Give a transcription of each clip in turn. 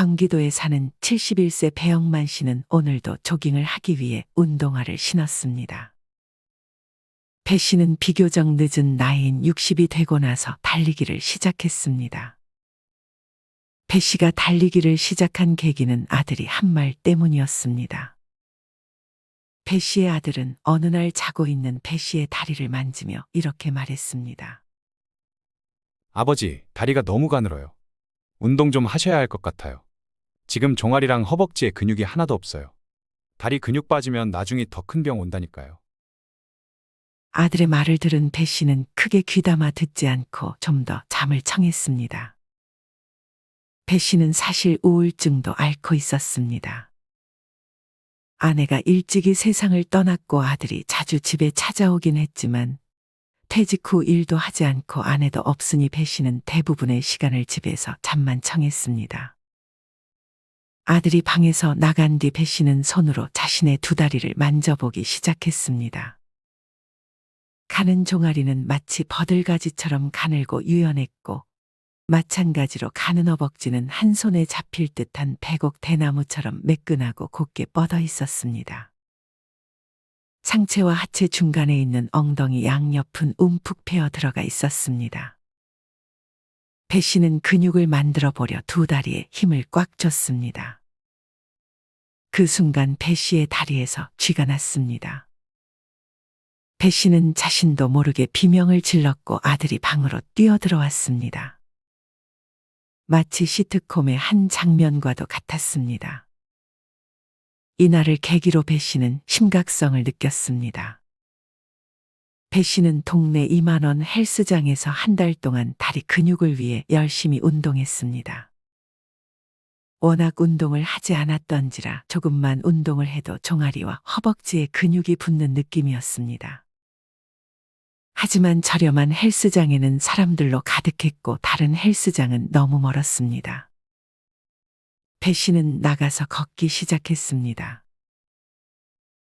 경기도에 사는 71세 배영만 씨는 오늘도 조깅을 하기 위해 운동화를 신었습니다. 배 씨는 비교적 늦은 나이인 60이 되고 나서 달리기를 시작했습니다. 배 씨가 달리기를 시작한 계기는 아들이 한 말 때문이었습니다. 배 씨의 아들은 어느 날 자고 있는 배 씨의 다리를 만지며 이렇게 말했습니다. 아버지, 다리가 너무 가늘어요. 운동 좀 하셔야 할 것 같아요. 지금 종아리랑 허벅지에 근육이 하나도 없어요. 다리 근육 빠지면 나중에 더 큰 병 온다니까요. 아들의 말을 들은 배 씨는 크게 귀담아 듣지 않고 좀 더 잠을 청했습니다. 배 씨는 사실 우울증도 앓고 있었습니다. 아내가 일찍이 세상을 떠났고 아들이 자주 집에 찾아오긴 했지만 퇴직 후 일도 하지 않고 아내도 없으니 배 씨는 대부분의 시간을 집에서 잠만 청했습니다. 아들이 방에서 나간 뒤 배 씨는 손으로 자신의 두 다리를 만져보기 시작했습니다. 가는 종아리는 마치 버들가지처럼 가늘고 유연했고 마찬가지로 가는 허벅지는 한 손에 잡힐 듯한 백옥 대나무처럼 매끈하고 곧게 뻗어 있었습니다. 상체와 하체 중간에 있는 엉덩이 양옆은 움푹 패어 들어가 있었습니다. 배 씨는 근육을 만들어 보려 두 다리에 힘을 꽉 줬습니다. 그 순간 배 씨의 다리에서 쥐가 났습니다. 배 씨는 자신도 모르게 비명을 질렀고 아들이 방으로 뛰어들어왔습니다. 마치 시트콤의 한 장면과도 같았습니다. 이날을 계기로 배 씨는 심각성을 느꼈습니다. 배 씨는 동네 2만 원 헬스장에서 한 달 동안 다리 근육을 위해 열심히 운동했습니다. 워낙 운동을 하지 않았던지라 조금만 운동을 해도 종아리와 허벅지에 근육이 붙는 느낌이었습니다. 하지만 저렴한 헬스장에는 사람들로 가득했고 다른 헬스장은 너무 멀었습니다. 배 씨는 나가서 걷기 시작했습니다.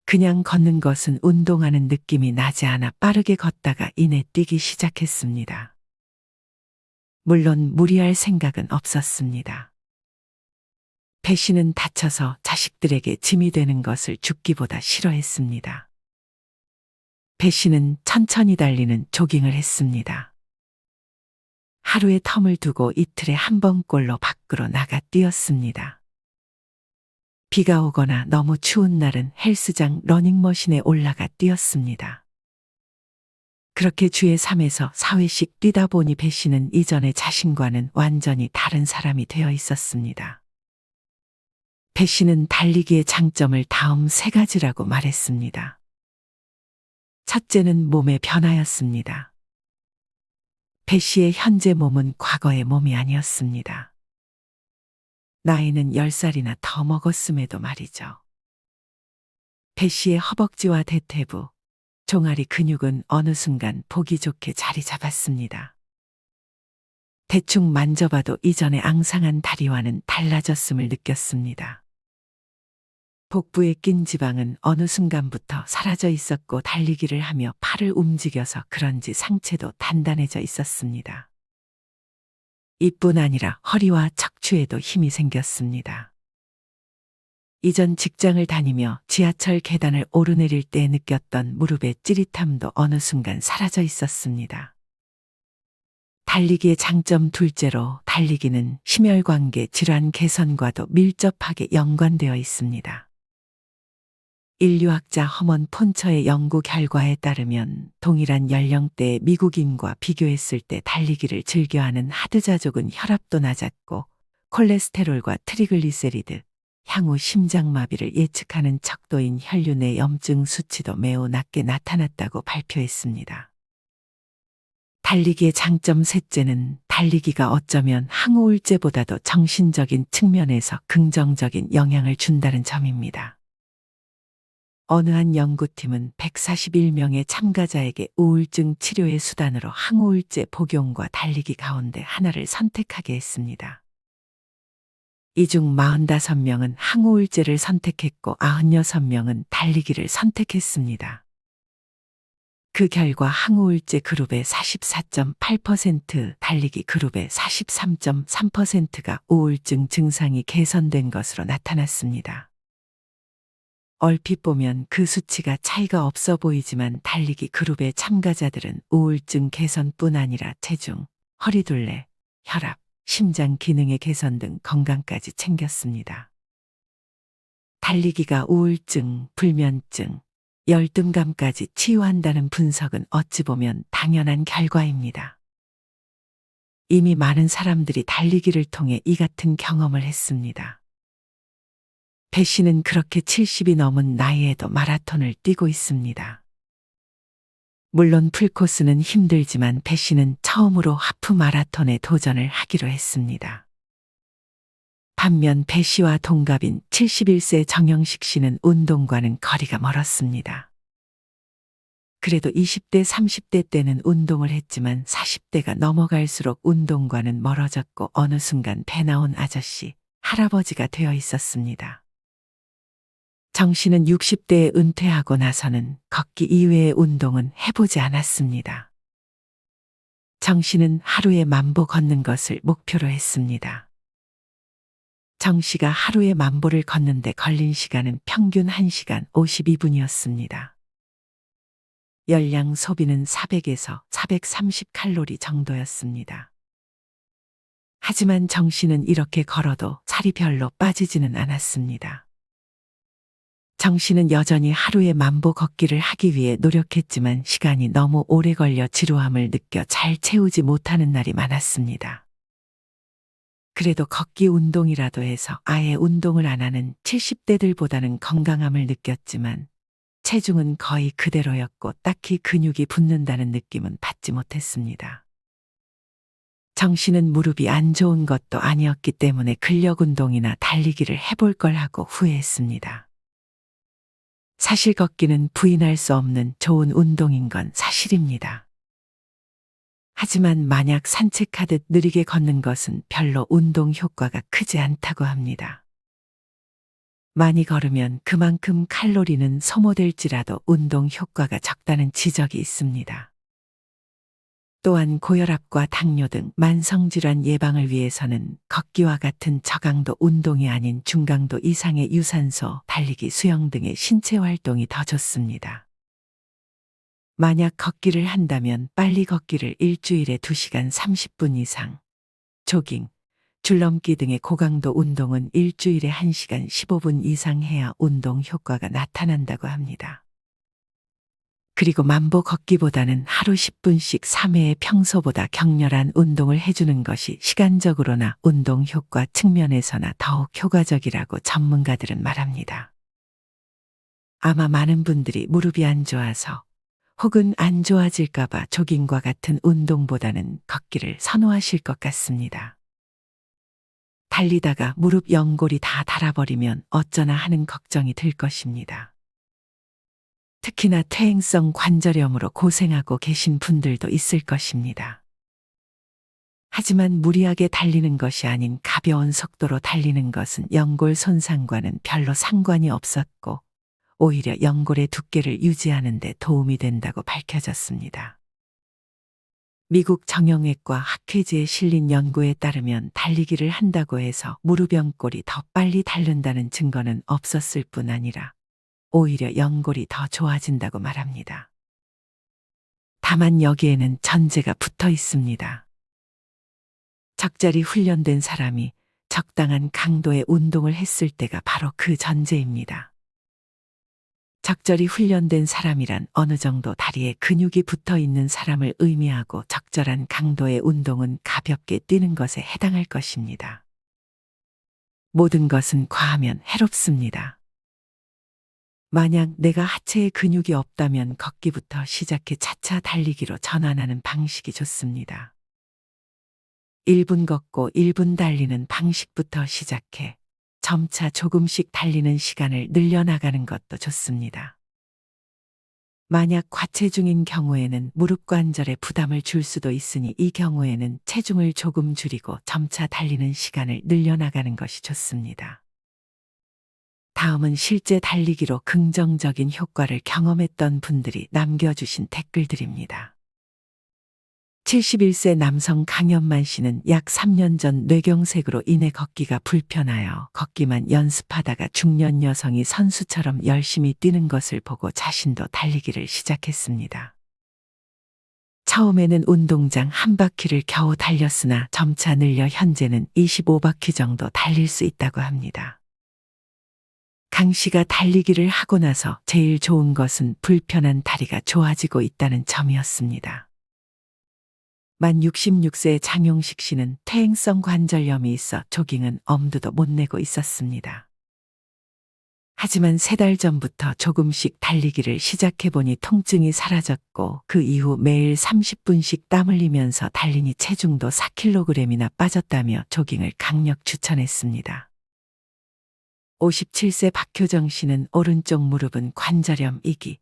그냥 걷는 것은 운동하는 느낌이 나지 않아 빠르게 걷다가 이내 뛰기 시작했습니다. 물론 무리할 생각은 없었습니다. 배 씨는 다쳐서 자식들에게 짐이 되는 것을 죽기보다 싫어했습니다. 배 씨는 천천히 달리는 조깅을 했습니다. 하루에 텀을 두고 이틀에 한 번꼴로 밖으로 나가 뛰었습니다. 비가 오거나 너무 추운 날은 헬스장 러닝머신에 올라가 뛰었습니다. 그렇게 주에 3에서 4회씩 뛰다 보니 배 씨는 이전의 자신과는 완전히 다른 사람이 되어 있었습니다. 배 씨는 달리기의 장점을 다음 3가지라고 말했습니다. 첫째는 몸의 변화였습니다. 배 씨의 현재 몸은 과거의 몸이 아니었습니다. 나이는 10살이나 더 먹었음에도 말이죠. 배 씨의 허벅지와 대퇴부, 종아리 근육은 어느 순간 보기 좋게 자리 잡았습니다. 대충 만져봐도 이전의 앙상한 다리와는 달라졌음을 느꼈습니다. 복부에 낀 지방은 어느 순간부터 사라져 있었고 달리기를 하며 팔을 움직여서 그런지 상체도 단단해져 있었습니다. 이뿐 아니라 허리와 척추에도 힘이 생겼습니다. 이전 직장을 다니며 지하철 계단을 오르내릴 때 느꼈던 무릎의 찌릿함도 어느 순간 사라져 있었습니다. 달리기의 장점 둘째로 달리기는 심혈관계 질환 개선과도 밀접하게 연관되어 있습니다. 인류학자 허먼 폰처의 연구 결과에 따르면 동일한 연령대의 미국인과 비교했을 때 달리기를 즐겨하는 하드자족은 혈압도 낮았고 콜레스테롤과 트리글리세리드, 향후 심장마비를 예측하는 척도인 혈류 내 염증 수치도 매우 낮게 나타났다고 발표했습니다. 달리기의 장점 셋째는 달리기가 어쩌면 항우울제보다도 정신적인 측면에서 긍정적인 영향을 준다는 점입니다. 어느 한 연구팀은 141명의 참가자에게 우울증 치료의 수단으로 항우울제 복용과 달리기 가운데 하나를 선택하게 했습니다. 이 중 45명은 항우울제를 선택했고 96명은 달리기를 선택했습니다. 그 결과 항우울제 그룹의 44.8%, 달리기 그룹의 43.3%가 우울증 증상이 개선된 것으로 나타났습니다. 얼핏 보면 그 수치가 차이가 없어 보이지만 달리기 그룹의 참가자들은 우울증 개선뿐 아니라 체중, 허리둘레, 혈압, 심장 기능의 개선 등 건강까지 챙겼습니다. 달리기가 우울증, 불면증, 열등감까지 치유한다는 분석은 어찌 보면 당연한 결과입니다. 이미 많은 사람들이 달리기를 통해 이 같은 경험을 했습니다. 배 씨는 그렇게 70이 넘은 나이에도 마라톤을 뛰고 있습니다. 물론 풀코스는 힘들지만 배 씨는 처음으로 하프 마라톤에 도전을 하기로 했습니다. 반면 배 씨와 동갑인 71세 정영식 씨는 운동과는 거리가 멀었습니다. 그래도 20대, 30대 때는 운동을 했지만 40대가 넘어갈수록 운동과는 멀어졌고 어느 순간 배 나온 아저씨, 할아버지가 되어 있었습니다. 정 씨는 60대에 은퇴하고 나서는 걷기 이외의 운동은 해보지 않았습니다. 정 씨는 하루에 10,000보 걷는 것을 목표로 했습니다. 정 씨가 하루에 10,000보를 걷는데 걸린 시간은 평균 1시간 52분이었습니다. 열량 소비는 400에서 430칼로리 정도였습니다. 하지만 정 씨는 이렇게 걸어도 살이 별로 빠지지는 않았습니다. 정 씨는 여전히 하루에 10,000보 걷기를 하기 위해 노력했지만 시간이 너무 오래 걸려 지루함을 느껴 잘 채우지 못하는 날이 많았습니다. 그래도 걷기 운동이라도 해서 아예 운동을 안 하는 70대들보다는 건강함을 느꼈지만 체중은 거의 그대로였고 딱히 근육이 붙는다는 느낌은 받지 못했습니다. 정 씨는 무릎이 안 좋은 것도 아니었기 때문에 근력 운동이나 달리기를 해볼 걸 하고 후회했습니다. 사실 걷기는 부인할 수 없는 좋은 운동인 건 사실입니다. 하지만 만약 산책하듯 느리게 걷는 것은 별로 운동 효과가 크지 않다고 합니다. 많이 걸으면 그만큼 칼로리는 소모될지라도 운동 효과가 적다는 지적이 있습니다. 또한 고혈압과 당뇨 등 만성질환 예방을 위해서는 걷기와 같은 저강도 운동이 아닌 중강도 이상의 유산소, 달리기, 수영 등의 신체 활동이 더 좋습니다. 만약 걷기를 한다면 빨리 걷기를 일주일에 2시간 30분 이상, 조깅, 줄넘기 등의 고강도 운동은 일주일에 1시간 15분 이상 해야 운동 효과가 나타난다고 합니다. 그리고 10,000보 걷기보다는 하루 10분씩 3회에 평소보다 격렬한 운동을 해주는 것이 시간적으로나 운동 효과 측면에서나 더욱 효과적이라고 전문가들은 말합니다. 아마 많은 분들이 무릎이 안 좋아서 혹은 안 좋아질까봐 조깅과 같은 운동보다는 걷기를 선호하실 것 같습니다. 달리다가 무릎 연골이 다 닳아버리면 어쩌나 하는 걱정이 들 것입니다. 특히나 퇴행성 관절염으로 고생하고 계신 분들도 있을 것입니다. 하지만 무리하게 달리는 것이 아닌 가벼운 속도로 달리는 것은 연골 손상과는 별로 상관이 없었고 오히려 연골의 두께를 유지하는 데 도움이 된다고 밝혀졌습니다. 미국 정형외과 학회지에 실린 연구에 따르면 달리기를 한다고 해서 무릎 연골이 더 빨리 닳는다는 증거는 없었을 뿐 아니라 오히려 연골이 더 좋아진다고 말합니다. 다만 여기에는 전제가 붙어 있습니다. 적절히 훈련된 사람이 적당한 강도의 운동을 했을 때가 바로 그 전제입니다. 적절히 훈련된 사람이란 어느 정도 다리에 근육이 붙어 있는 사람을 의미하고 적절한 강도의 운동은 가볍게 뛰는 것에 해당할 것입니다. 모든 것은 과하면 해롭습니다. 만약 내가 하체에 근육이 없다면 걷기부터 시작해 차차 달리기로 전환하는 방식이 좋습니다. 1분 걷고 1분 달리는 방식부터 시작해 점차 조금씩 달리는 시간을 늘려나가는 것도 좋습니다. 만약 과체중인 경우에는 무릎 관절에 부담을 줄 수도 있으니 이 경우에는 체중을 조금 줄이고 점차 달리는 시간을 늘려나가는 것이 좋습니다. 다음은 실제 달리기로 긍정적인 효과를 경험했던 분들이 남겨주신 댓글들입니다. 71세 남성 강현만 씨는 약 3년 전 뇌경색으로 인해 걷기가 불편하여 걷기만 연습하다가 중년 여성이 선수처럼 열심히 뛰는 것을 보고 자신도 달리기를 시작했습니다. 처음에는 운동장 한 바퀴를 겨우 달렸으나 점차 늘려 현재는 25바퀴 정도 달릴 수 있다고 합니다. 강 씨가 달리기를 하고 나서 제일 좋은 것은 불편한 다리가 좋아지고 있다는 점이었습니다. 만 66세 장용식 씨는 퇴행성 관절염이 있어 조깅은 엄두도 못 내고 있었습니다. 하지만 3달 전부터 조금씩 달리기를 시작해보니 통증이 사라졌고 그 이후 매일 30분씩 땀 흘리면서 달리니 체중도 4kg이나 빠졌다며 조깅을 강력 추천했습니다. 57세 박효정 씨는 오른쪽 무릎은 관절염 2기,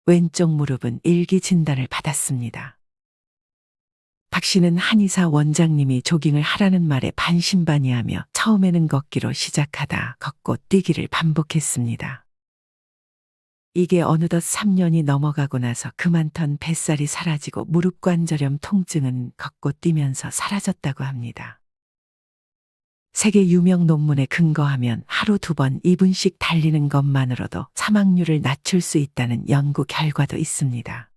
왼쪽 무릎은 1기 진단을 받았습니다. 박 씨는 한의사 원장님이 조깅을 하라는 말에 반신반의하며 처음에는 걷기로 시작하다 걷고 뛰기를 반복했습니다. 이게 어느덧 3년이 넘어가고 나서 그만던 뱃살이 사라지고 무릎 관절염 통증은 걷고 뛰면서 사라졌다고 합니다. 세계 유명 논문에 근거하면 하루 2번 2분씩 달리는 것만으로도 사망률을 낮출 수 있다는 연구 결과도 있습니다.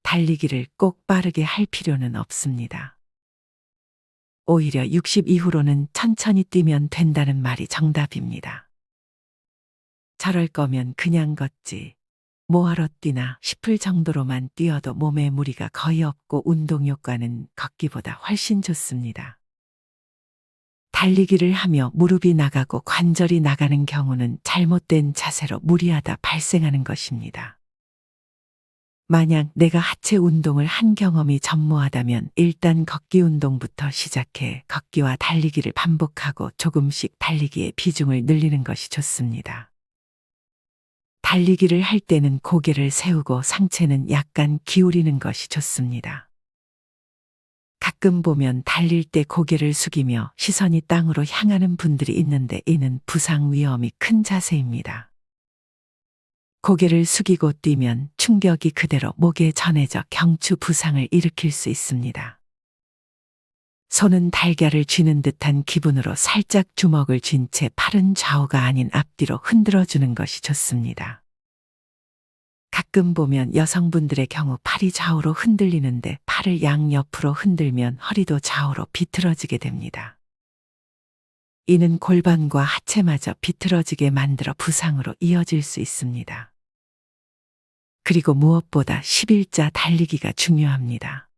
달리기를 꼭 빠르게 할 필요는 없습니다. 오히려 60 이후로는 천천히 뛰면 된다는 말이 정답입니다. 저럴 거면 그냥 걷지. 뭐하러 뛰나 싶을 정도로만 뛰어도 몸에 무리가 거의 없고 운동 효과는 걷기보다 훨씬 좋습니다. 달리기를 하며 무릎이 나가고 관절이 나가는 경우는 잘못된 자세로 무리하다 발생하는 것입니다. 만약 내가 하체 운동을 한 경험이 전무하다면 일단 걷기 운동부터 시작해 걷기와 달리기를 반복하고 조금씩 달리기의 비중을 늘리는 것이 좋습니다. 달리기를 할 때는 고개를 세우고 상체는 약간 기울이는 것이 좋습니다. 가끔 보면 달릴 때 고개를 숙이며 시선이 땅으로 향하는 분들이 있는데 이는 부상 위험이 큰 자세입니다. 고개를 숙이고 뛰면 충격이 그대로 목에 전해져 경추 부상을 일으킬 수 있습니다. 손은 달걀을 쥐는 듯한 기분으로 살짝 주먹을 쥔 채 팔은 좌우가 아닌 앞뒤로 흔들어주는 것이 좋습니다. 가끔 보면 여성분들의 경우 팔이 좌우로 흔들리는데 팔을 양옆으로 흔들면 허리도 좌우로 비틀어지게 됩니다. 이는 골반과 하체마저 비틀어지게 만들어 부상으로 이어질 수 있습니다. 그리고 무엇보다 11자 달리기가 중요합니다.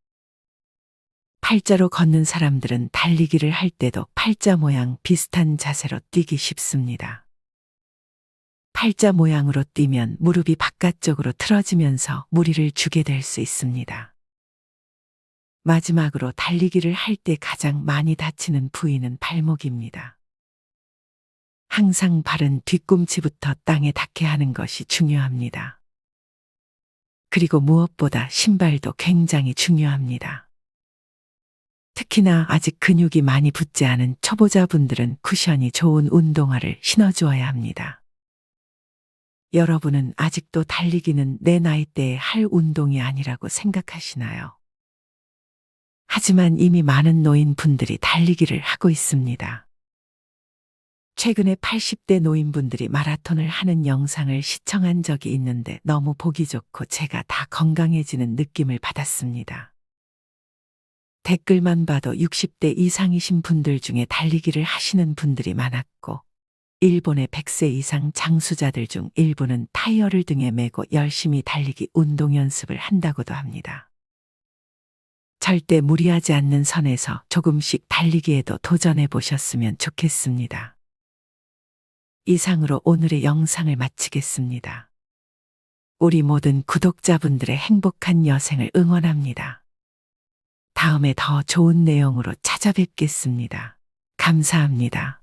팔자로 걷는 사람들은 달리기를 할 때도 팔자 모양 비슷한 자세로 뛰기 쉽습니다. 팔자 모양으로 뛰면 무릎이 바깥쪽으로 틀어지면서 무리를 주게 될 수 있습니다. 마지막으로 달리기를 할 때 가장 많이 다치는 부위는 발목입니다. 항상 발은 뒤꿈치부터 땅에 닿게 하는 것이 중요합니다. 그리고 무엇보다 신발도 굉장히 중요합니다. 특히나 아직 근육이 많이 붙지 않은 초보자분들은 쿠션이 좋은 운동화를 신어주어야 합니다. 여러분은 아직도 달리기는 내 나이대에 할 운동이 아니라고 생각하시나요? 하지만 이미 많은 노인분들이 달리기를 하고 있습니다. 최근에 80대 노인분들이 마라톤을 하는 영상을 시청한 적이 있는데 너무 보기 좋고 제가 다 건강해지는 느낌을 받았습니다. 댓글만 봐도 60대 이상이신 분들 중에 달리기를 하시는 분들이 많았고 일본의 100세 이상 장수자들 중 일부는 타이어를 등에 메고 열심히 달리기 운동 연습을 한다고도 합니다. 절대 무리하지 않는 선에서 조금씩 달리기에도 도전해 보셨으면 좋겠습니다. 이상으로 오늘의 영상을 마치겠습니다. 우리 모든 구독자분들의 행복한 여생을 응원합니다. 다음에 더 좋은 내용으로 찾아뵙겠습니다. 감사합니다.